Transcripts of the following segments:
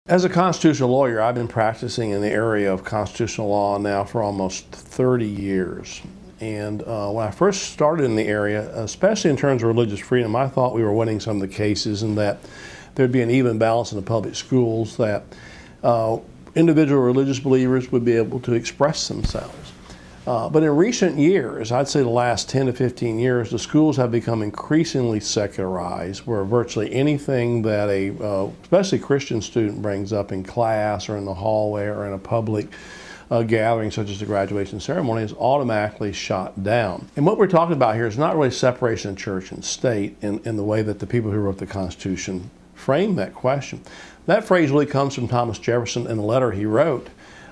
As a constitutional lawyer, I've been practicing in the area of constitutional law now for almost 30 years. And when I first started in the area, especially in terms of religious freedom, I thought we were winning some of the cases and that there'd be an even balance in the public schools, that individual religious believers would be able to express themselves. But in recent years, I'd say the last 10 to 15 years, the schools have become increasingly secularized, where virtually anything that especially Christian student brings up in class or in the hallway or in a public gathering such as the graduation ceremony is automatically shot down. And what we're talking about here is not really separation of church and state in the way that the people who wrote the Constitution framed that question. That phrase really comes from Thomas Jefferson in a letter he wrote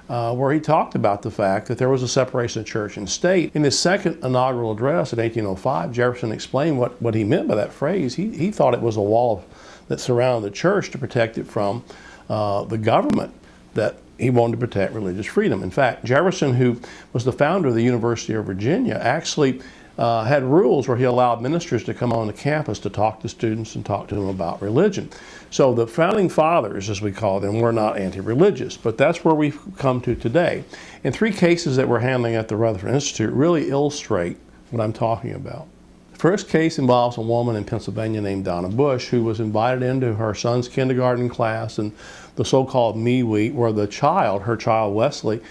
where he talked about the fact that there was a separation of church and state. In his second inaugural address in 1805, Jefferson explained what he meant by that phrase. He thought it was a wall that surrounded the church to protect it from the government, that he wanted to protect religious freedom. In fact, Jefferson, who was the founder of the University of Virginia, actually had rules where he allowed ministers to come on the campus to talk to students and talk to them about religion. So the founding fathers, as we call them, were not anti-religious, but that's where we've come to today. And three cases that we're handling at the Rutherford Institute really illustrate what I'm talking about. The first case involves a woman in Pennsylvania named Donna Bush, who was invited into her son's kindergarten class and the so-called Me Week, where her child Wesley,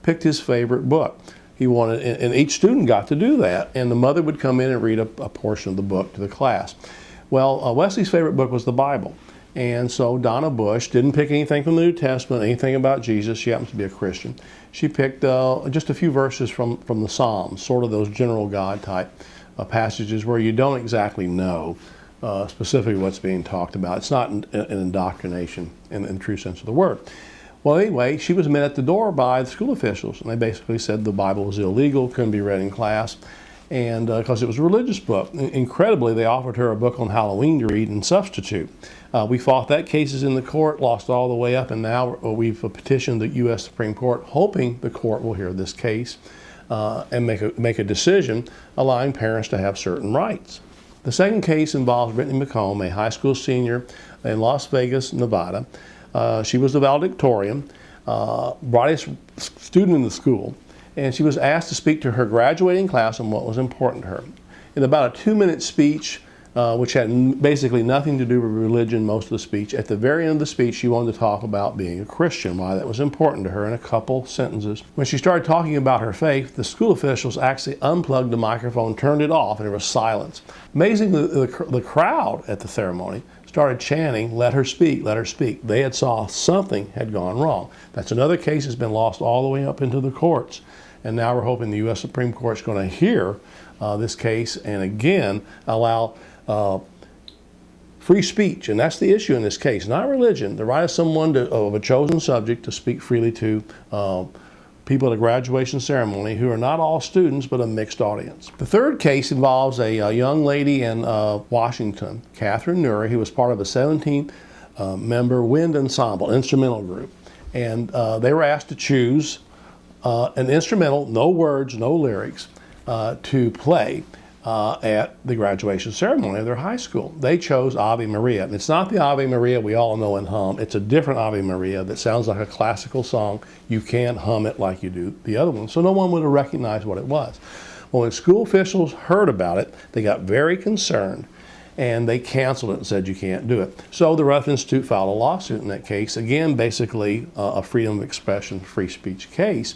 picked his favorite book. He wanted, and each student got to do that, and the mother would come in and read a portion of the book to the class. Well, Wesley's favorite book was the Bible, and so Donna Bush didn't pick anything from the New Testament, anything about Jesus. She happens to be a Christian. She picked just a few verses from the Psalms, sort of those general God type passages where you don't exactly know specifically what's being talked about. It's not an indoctrination in the true sense of the word. Well, anyway, she was met at the door by the school officials, and they basically said the Bible was illegal, couldn't be read in class, and because it was a religious book. Incredibly, they offered her a book on Halloween to read and substitute. We fought that cases in the court, lost all the way up, and now we've petitioned the U.S. Supreme Court, hoping the court will hear this case and make a decision allowing parents to have certain rights. The second case involves Brittany Macomb, a high school senior in Las Vegas, Nevada. She was the valedictorian, brightest student in the school, and she was asked to speak to her graduating class on what was important to her. In about a 2-minute speech, which had basically nothing to do with religion, most of the speech, at the very end of the speech, she wanted to talk about being a Christian, why that was important to her in a couple sentences. When she started talking about her faith, the school officials actually unplugged the microphone, turned it off, and there was silence. Amazingly, the crowd at the ceremony started chanting, "Let her speak, let her speak." They had saw something had gone wrong. That's another case that's been lost all the way up into the courts. And now we're hoping the U.S. Supreme Court is going to hear this case and again allow free speech. And that's the issue in this case, not religion. The right of someone of a chosen subject to speak freely to people at a graduation ceremony who are not all students but a mixed audience. The third case involves a young lady in Washington, Catherine Nuri, who was part of a 17-member wind ensemble, instrumental group. And they were asked to choose an instrumental, no words, no lyrics, to play at the graduation ceremony of their high school. They chose Ave Maria. And it's not the Ave Maria we all know and hum. It's a different Ave Maria that sounds like a classical song. You can't hum it like you do the other one. So no one would have recognized what it was. Well, when school officials heard about it, they got very concerned and they canceled it and said you can't do it. So the Rutherford Institute filed a lawsuit in that case, again basically a freedom of expression, free speech case.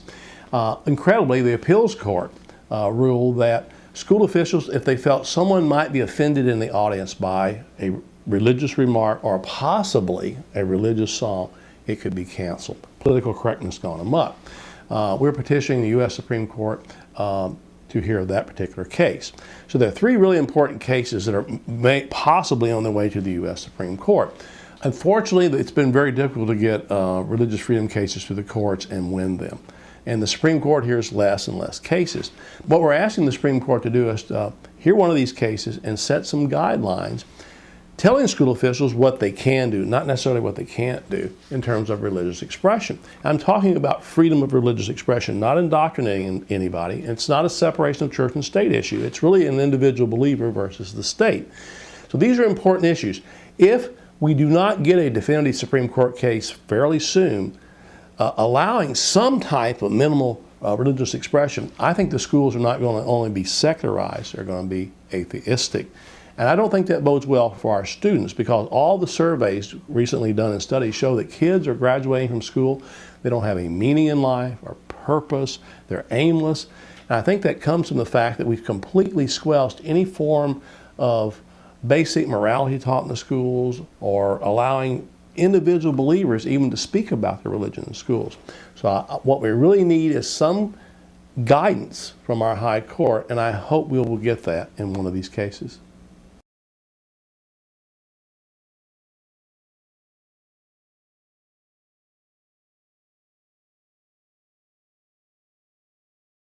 Incredibly, the appeals court ruled that school officials, if they felt someone might be offended in the audience by a religious remark or possibly a religious song, it could be canceled. Political correctness gone amok. We're petitioning the U.S. Supreme Court to hear that particular case. So there are three really important cases that are possibly on their way to the U.S. Supreme Court. Unfortunately, it's been very difficult to get religious freedom cases to the courts and win them. And the Supreme Court hears less and less cases. What we're asking the Supreme Court to do is hear one of these cases and set some guidelines telling school officials what they can do, not necessarily what they can't do in terms of religious expression. I'm talking about freedom of religious expression, not indoctrinating anybody. It's not a separation of church and state issue. It's really an individual believer versus the state. So these are important issues. If we do not get a definitive Supreme Court case fairly soon allowing some type of minimal religious expression, I think the schools are not going to only be secularized, they're going to be atheistic. And I don't think that bodes well for our students, because all the surveys recently done in studies show that kids are graduating from school, they don't have any meaning in life or purpose, they're aimless. And I think that comes from the fact that we've completely squelched any form of basic morality taught in the schools, or allowing individual believers even to speak about their religion in schools. So what we really need is some guidance from our high court, and I hope we will get that in one of these cases.